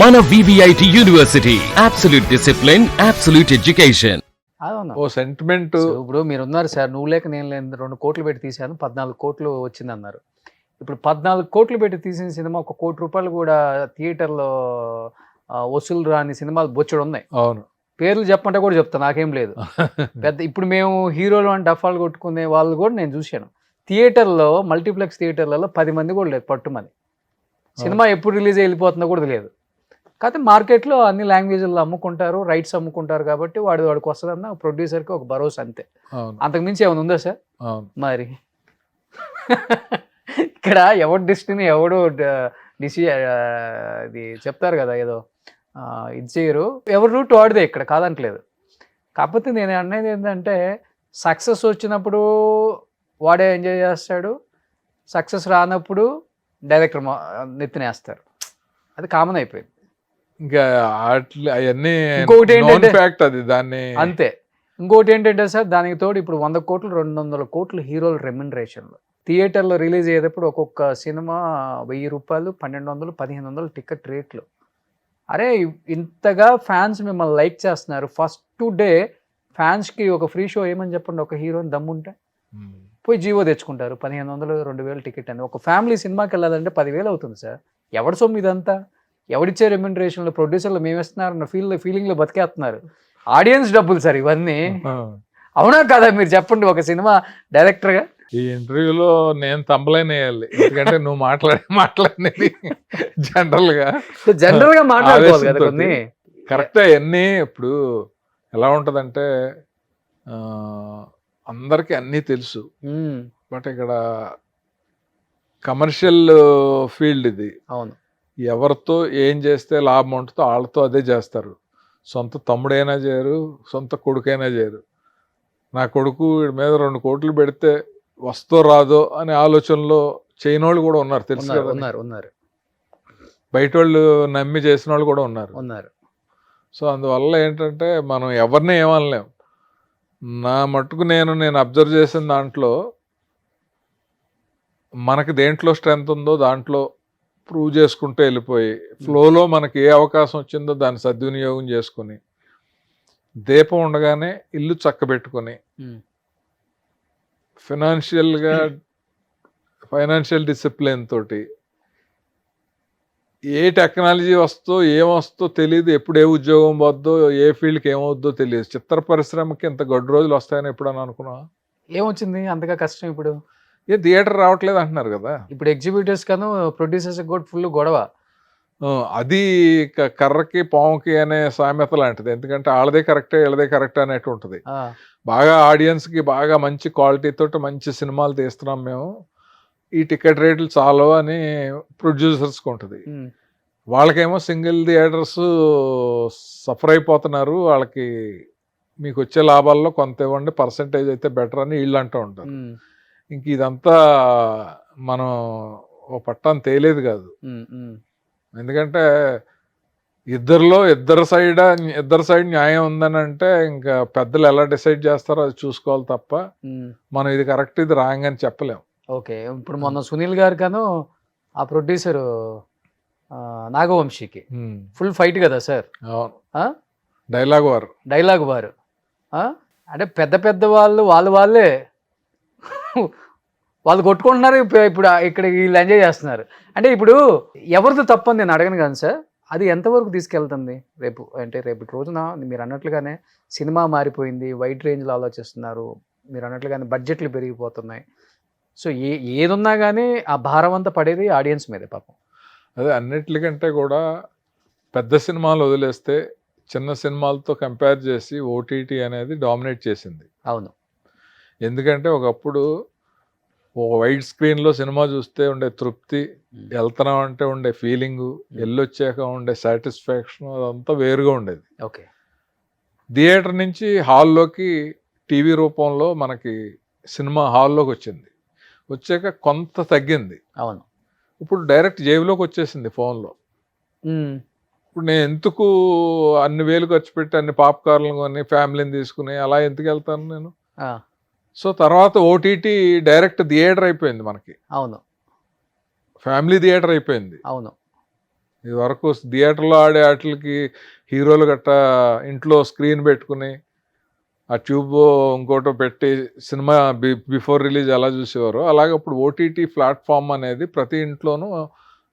మన VVIT university absolute discipline, absolute education. అవును. ఓ sentiment. ఇప్పుడు మీరున్నారు సార్, నువ్వు లేక నేను లేని 2 కోట్లు పెట్టి తీశాను, 14 కోట్లు వచ్చిందన్నారు. ఇప్పుడు 14 కోట్లు పెట్టి తీసిన సినిమా 1 కోటి రూపాయలు కూడా థియేటర్లో వసూలు రాని సినిమాలు బొచ్చడు ఉన్నాయి. అవును. పేర్లు చెప్పమంటే కూడా చెప్తా, నాకేం లేదు. పెద్ద ఇప్పుడు మేము హీరోలు అని డఫాలు కొట్టుకునే వాళ్ళు కూడా నేను చూశాను. థియేటర్లో, మల్టీప్లెక్స్ థియేటర్లలో 10 మంది కూడా లేదు పట్టుమని. సినిమా ఎప్పుడు రిలీజ్ అయిపోతుందో కూడా తెలియదు. కాకపోతే మార్కెట్లో అన్ని లాంగ్వేజ్లో అమ్ముకుంటారు, రైట్స్ అమ్ముకుంటారు కాబట్టి వాడికి వస్తుందన్న ప్రొడ్యూసర్కి ఒక భరోసా అంతే. అంతకుమించి ఏమైనా ఉందా సార్? మరి ఇక్కడ ఎవడు డెస్టినీ ఎవడు ఇది చెప్తారు కదా, ఏదో ఇది చేయరు, ఎవరు రూట్ వాడిదే ఇక్కడ, కాదంటలేదు. కాకపోతే నేను అనేది ఏంటంటే, సక్సెస్ వచ్చినప్పుడు వాడే ఎంజాయ్ చేస్తాడు, సక్సెస్ రానప్పుడు డైరెక్టర్ నెత్తినేస్తారు. అది కామన్ అయిపోయింది. ఇంకా అవన్నీ ఇంకొకటి ఏంటంటే ఫ్యాక్ట్, అది దాన్ని అంతే. ఇంకోటి ఏంటంటే సార్, దానికి తోడు ఇప్పుడు 100 కోట్లు 200 కోట్లు హీరోల రెమ్యునరేషన్లో. థియేటర్లో రిలీజ్ అయ్యేటప్పుడు ఒక్కొక్క సినిమా 1000 రూపాయలు, 1200, 1500 టికెట్ రేట్లు. అరే ఇంతగా ఫ్యాన్స్ మిమ్మల్ని లైక్ చేస్తున్నారు, ఫస్ట్ డే ఫ్యాన్స్కి ఒక ఫ్రీ షో ఏమని చెప్పండి, ఒక హీరోని దమ్ముంటే పోయి జీవో తెచ్చుకుంటారు. 1500, 2000 టికెట్ అని. ఒక ఫ్యామిలీ సినిమాకి వెళ్ళాలంటే 10,000 అవుతుంది సార్. ఎవడి సొమ్ము ఇదంతా? ఎవడిచ్చే రెమ్యునరేషన్లో? ప్రొడ్యూసర్లు మేమేస్తున్నారు అన్న ఫీలింగ్లో బతికేస్తున్నారు. ఆడియన్స్ డబ్బులు సార్ ఇవన్నీ. అవునా కదా? మీరు చెప్పండి, ఒక సినిమా డైరెక్టర్గా. ఈ ఇంటర్వ్యూలో నేను తంబలైన వేయాలి, ఎందుకంటే నువ్వు మాట్లాడినది జనరల్గా మాట్లాడుకోవాలి కదా కొన్ని. కరెక్టే. అన్నీ ఇప్పుడు ఎలా ఉంటుందంటే, అందరికీ అన్నీ తెలుసు, బట్ ఇక్కడ కమర్షియల్ ఫీల్డ్ ఇది. అవును. ఎవరితో ఏం చేస్తే లాభం ఉంటుందో వాళ్ళతో అదే చేస్తారు. సొంత తమ్ముడైనా చేయరు, సొంత కొడుకైనా చేయరు. నా కొడుకు వీడి మీద 2 కోట్లు పెడితే వస్తో రాదో అనే ఆలోచనలో చేయని వాళ్ళు కూడా ఉన్నారు, తెలుసు కదా. ఉన్నారు. బయట వాళ్ళు నమ్మి చేసిన వాళ్ళు కూడా ఉన్నారు. సో అందువల్ల ఏంటంటే, మనం ఎవరిని ఏమనలేం. నా మట్టుకు నేను అబ్జర్వ్ చేసిన దాంట్లో, మనకి దేంట్లో స్ట్రెంత్ ఉందో దాంట్లో ప్రూవ్ చేసుకుంటూ వెళ్ళిపోయి, ఫ్లోలో మనకి ఏ అవకాశం వచ్చిందో దాన్ని సద్వినియోగం చేసుకుని, దీపం ఉండగానే ఇల్లు చక్కబెట్టుకొని, ఫైనాన్షియల్ డిసిప్లిన్ తోటి, ఏ టెక్నాలజీ ఏమొస్తో తెలియదు, ఎప్పుడు ఏ ఉద్యోగం పోద్దో, ఏ ఫీల్డ్కి ఏమవుద్దో తెలియదు. చిత్ర పరిశ్రమకి ఇంత గడ్డు రోజులు వస్తాయని ఎప్పుడన్నా అనుకున్నా? ఏమొచ్చింది అంతగా కష్టం? ఇప్పుడు థియేటర్ రావట్లేదు అంటున్నారు కదా. ఇప్పుడు ఎగ్జిబ్యూటర్స్ కను ప్రొడ్యూసర్స్ కూడా ఫుల్ గొడవ. అది కర్రకి పాముకి అనే సామెత లాంటిది. ఎందుకంటే వాళ్ళదే కరెక్టే, వీళ్ళదే కరెక్ట్ అనేట్టు ఉంటుంది. బాగా ఆడియన్స్కి బాగా మంచి క్వాలిటీతో మంచి సినిమాలు తీస్తున్నాం మేము, ఈ టికెట్ రేట్లు చాలు అని ప్రొడ్యూసర్స్కి ఉంటుంది. వాళ్ళకేమో సింగిల్ థియేటర్స్ సఫర్ అయిపోతున్నారు, వాళ్ళకి మీకు వచ్చే లాభాల్లో కొంత ఇవ్వండి, పర్సంటేజ్ అయితే బెటర్ అని వీళ్ళు అంటూ ఉంటారు. ఇంక ఇదంతా మనం ఓ పట్టాన్ని తేలేదు కాదు. ఎందుకంటే ఇద్దరు సైడ్ న్యాయం ఉందని అంటే, ఇంకా పెద్దలు ఎలా డిసైడ్ చేస్తారో అది చూసుకోవాలి తప్ప మనం ఇది కరెక్ట్ ఇది రాంగ్ అని చెప్పలేం. ఓకే. ఇప్పుడు మొన్న సునీల్ గారు కాను ఆ ప్రొడ్యూసరు నాగవంశీకి ఫుల్ ఫైట్ కదా సార్. డైలాగ్ వారు అంటే పెద్ద వాళ్ళే వాళ్ళు కొట్టుకుంటున్నారు. ఇప్పుడు ఇక్కడ వీళ్ళు ఎంజాయ్ చేస్తున్నారు. అంటే ఇప్పుడు ఎవరిది తప్పని నేను అడగను కానీ సార్, అది ఎంతవరకు తీసుకెళ్తుంది రేపు రోజున మీరు అన్నట్లుగానే సినిమా మారిపోయింది, వైడ్ రేంజ్లో ఆలోచిస్తున్నారు, మీరు అన్నట్లుగానే బడ్జెట్లు పెరిగిపోతున్నాయి. సో ఏదున్నా కానీ ఆ భారం అంతా పడేది ఆడియన్స్ మీదే పాపం. అదే అన్నిటికంటే కూడా పెద్ద సినిమాలు వదిలేస్తే చిన్న సినిమాలతో కంపేర్ చేసి ఓటీటీ అనేది డామినేట్ చేసింది. అవును. ఎందుకంటే ఒకప్పుడు ఒక వైడ్ స్క్రీన్లో సినిమా చూస్తే ఉండే తృప్తి, వెళ్తున్నాం అంటే ఉండే ఫీలింగు, వెళ్ళొచ్చాక ఉండే సాటిస్ఫాక్షన్, అదంతా వేరుగా ఉండేది. ఓకే. థియేటర్ నుంచి హాల్లోకి టీవీ రూపంలో మనకి సినిమా హాల్లోకి వచ్చాక కొంత తగ్గింది. అవును. ఇప్పుడు డైరెక్ట్ జేబులోకి వచ్చేసింది ఫోన్లో. ఇప్పుడు నేను ఎందుకు అన్ని వేలు ఖర్చు పెట్టి అన్ని పాప్కార్న్లు కొని ఫ్యామిలీని తీసుకుని అలా ఎందుకు వెళ్తాను నేను? సో తర్వాత ఓటీటీ డైరెక్ట్ థియేటర్ అయిపోయింది మనకి. అవును. ఫ్యామిలీ థియేటర్ అయిపోయింది. అవును. ఇది వరకు థియేటర్లో ఆడే వాటికి హీరోలు గట్ట ఇంట్లో స్క్రీన్ పెట్టుకుని ఆ ట్యూబ్ ఇంకోటో పెట్టి సినిమా బిఫోర్ రిలీజ్ ఎలా చూసేవారు, అలాగే ఇప్పుడు ఓటీటీ ప్లాట్ఫామ్ అనేది ప్రతి ఇంట్లోనూ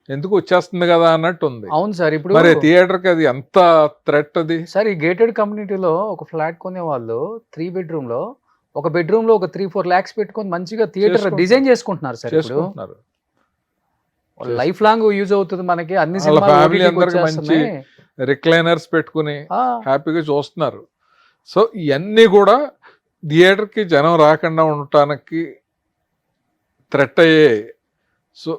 ఎందుకు వచ్చేస్తుంది కదా అన్నట్టు ఉంది. అవును సార్. ఇప్పుడు మరి థియేటర్కి అది ఎంత థ్రెట్ అది సార్, ఈ గేటెడ్ కమ్యూనిటీలో ఒక ఫ్లాట్ కొనే వాళ్ళు 3 bedroom లో ఒక బెడ్రూమ్ లో ఒక 3-4 lakhs పెట్టుకొని మంచిగా థియేటర్ డిజైన్ చేసుకుంటున్నారు సార్. ఇప్పుడు చేసుకుంటున్నారు. లైఫ్ లాంగ్ యూజ్ అవుతుంది మనకి. అన్ని వాళ్ళ సినిమాలు ఫ్యామిలీ OTT కి అందరికి మంచి వచ్చేస్తున్నాయి. రిక్లైనర్స్ పెట్టుకుని ఆ, హ్యాపీగా చూస్తున్నారు. సో ఇవన్నీ కూడా థియేటర్కి జనం రాకుండా ఉండటానికి థ్రెట్ అయ్యాయి. సో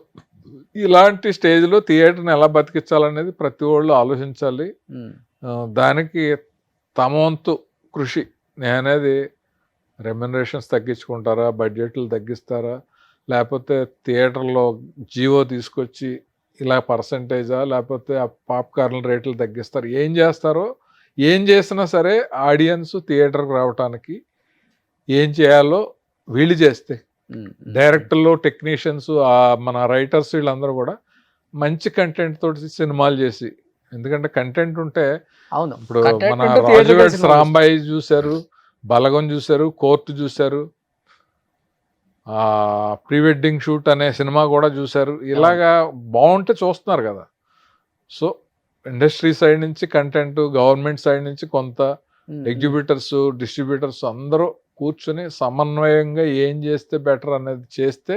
ఇలాంటి స్టేజ్లో థియేటర్ని ఎలా బతికించాలనేది ప్రతి వాళ్ళు ఆలోచించాలి. ఉమ్, దానికి తమ వంతు కృషి నేనేది రెమ్యునరేషన్స్ తగ్గించుకుంటారా, బడ్జెట్లు తగ్గిస్తారా, లేకపోతే థియేటర్లో జీవో తీసుకొచ్చి ఇలా పర్సంటేజా, లేకపోతే ఆ పాప్కార్న్ రేట్లు తగ్గిస్తారు, ఏం చేస్తారో ఏం చేసినా సరే ఆడియన్స్ థియేటర్కి రావటానికి ఏం చేయాలో వీళ్ళు చేస్తే ఉమ్, డైరెక్టర్లు, టెక్నీషియన్స్, మన రైటర్స్ వీళ్ళందరూ కూడా మంచి కంటెంట్ తోటి సినిమాలు చేసి, ఎందుకంటే కంటెంట్ ఉంటే అవును. ఇప్పుడు Content మన ఉంటే theatre కి రాజువేడ్స్ సినిమా రాంబాయి చూశారు, బలగం చూశారు, కోర్టు చూశారు, ప్రీ వెడ్డింగ్ షూట్ అనే సినిమా కూడా చూశారు. ఇలాగా బాగుంటే చూస్తున్నారు కదా. సో ఇండస్ట్రీ సైడ్ నుంచి కంటెంట్, గవర్నమెంట్ సైడ్ నుంచి కొంత, ఎగ్జిబిటర్స్, డిస్ట్రిబ్యూటర్స్ అందరూ కూర్చొని సమన్వయంగా ఏం చేస్తే బెటర్ అనేది చేస్తే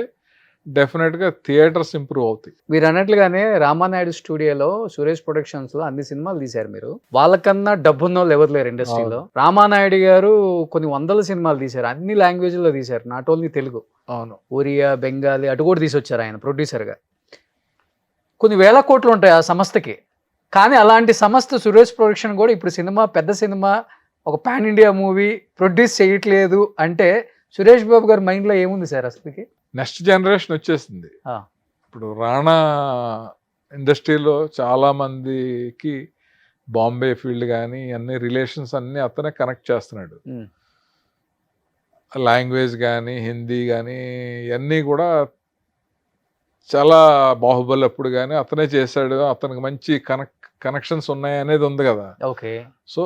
డెఫినెట్గా థియేటర్స్ ఇంప్రూవ్ అవుతాయి. మీరు అన్నట్లుగానే రామానాయుడు స్టూడియోలో సురేష్ ప్రొడక్షన్స్ లో అన్ని సినిమాలు తీశారు మీరు. వాళ్ళకన్నా డబ్బున్న వాళ్ళు ఎవరు లేరు ఇండస్ట్రీలో. రామానాయుడు గారు కొన్ని 100 సినిమాలు తీశారు, అన్ని లాంగ్వేజ్ లో తీశారు, నాట్ ఓన్లీ తెలుగు. అవును. ఒరియా, బెంగాలీ అటు కూడా తీసుకొచ్చారు ఆయన ప్రొడ్యూసర్ గా. కొన్ని వేల కోట్లు ఉంటాయి ఆ సంస్థకి. కానీ అలాంటి సంస్థ సురేష్ ప్రొడక్షన్ కూడా ఇప్పుడు సినిమా, పెద్ద సినిమా, ఒక పాన్ ఇండియా మూవీ ప్రొడ్యూస్ చేయట్లేదు అంటే సురేష్ బాబు గారి మైండ్ లో ఏముంది సార్ అసలుకి? నెక్స్ట్ జనరేషన్ వచ్చేసింది. ఆ. ఇప్పుడు రాణా ఇండస్ట్రీలో చాలా మందికి బాంబే ఫీల్డ్ కానీ అన్ని రిలేషన్స్ అన్నీ అతనే కనెక్ట్ చేస్తున్నాడు. ఉమ్, లాంగ్వేజ్ కానీ, హిందీ కానీ ఇవన్నీ కూడా చాలా బాహుబలి అప్పుడు కానీ అతనే చేశాడు, అతనికి మంచి కనెక్షన్స్ ఉన్నాయి అనేది ఉంది కదా. ఓకే. సో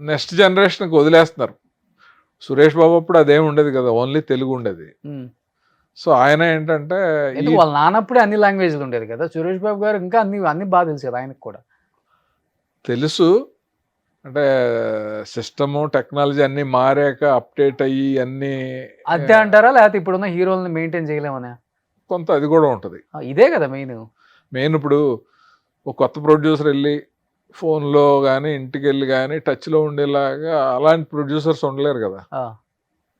నెక్స్ట్ జనరేషన్కి వదిలేస్తున్నారు. సురేష్ బాబు అప్పుడు అదేమి ఉండేది కదా, ఓన్లీ తెలుగు ఉండేది. ఉమ్. సో ఆయన ఏంటంటే ఎందుకు వాళ్ళ నాన్నప్పుడే అన్ని లాంగ్వేజ్లు ఉండేది కదా. సురేష్ బాబు గారు ఇంకా అన్ని బాగా తెలుసు కదా ఆయనకు కూడా. తెలుసు అంటే సిస్టము, టెక్నాలజీ అన్నీ మారాక అప్డేట్ అయ్యి అన్నీ అంతే అంటారా, లేకపోతే ఇప్పుడున్న హీరోలను మెయింటైన్ చేయలేమనా? కొంత అది కూడా ఉంటుంది. ఇదే కదా మెయిన్. ఇప్పుడు ఒక కొత్త ప్రొడ్యూసర్ వెళ్ళి ఫోన్లో కానీ ఇంటికి వెళ్ళి కానీ టచ్లో ఉండేలాగా అలాంటి ప్రొడ్యూసర్స్ ఉండలేరు కదా.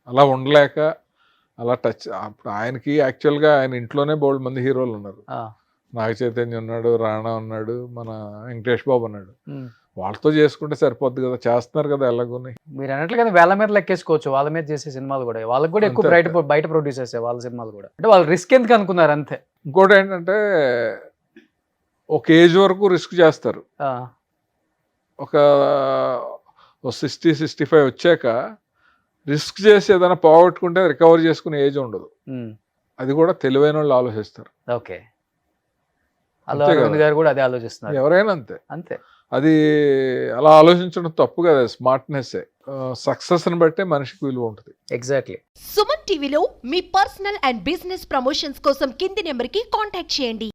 అలా ఉండలేక అలా టచ్, అప్పుడు ఆయనకి యాక్చువల్గా ఆయన ఇంట్లోనే బోల్డ్ మంది హీరోలు ఉన్నారు. నాగ చైతన్య ఉన్నాడు, రాణా ఉన్నాడు, మన వెంకటేష్ బాబు ఉన్నాడు. వాళ్ళతో చేసుకుంటే సరిపోద్ది కదా, చేస్తున్నారు కదా ఎలాగోని. మీరు అన్నట్లుగా వేల మీద లెక్కేసుకోవచ్చు వాళ్ళ మీద చేసే సినిమాలు కూడా. వాళ్ళకి కూడా ఎక్కువ బయట ప్రొడ్యూసర్స్ వాళ్ళ సినిమాలు కూడా. అంటే వాళ్ళు రిస్క్ ఎందుకు అనుకున్నారు అంతే. ఇంకోటి ఏంటంటే ఒక ఏజ్ వరకు రిస్క్ చేస్తారు. ఒక 60-65 వచ్చాక రిస్క్ చేసి ఏదైనా పోగొట్టుకుంటే రికవర్ చేసుకునే ఏజ్ ఉండదు. అది కూడా తెలివైన వాళ్ళు ఆలోచిస్తారు. ఓకే. అల్లు అరవింద్ గారు కూడా అదే ఆలోచిస్తున్నారు. ఎవరైనా అంతే. అంతే. అది అలా ఆలోచించడం తప్పు కదా, స్మార్ట్నెస్. సక్సెస్ని బట్టే మనిషికి విలువ ఉంటుంది. ఎగ్జాక్ట్లీ. సుమన్ టీవీలో మీ పర్సనల్ అండ్ బిజినెస్ ప్రమోషన్స్ కోసం కింది నెంబర్కి కాంటాక్ట్ చేయండి.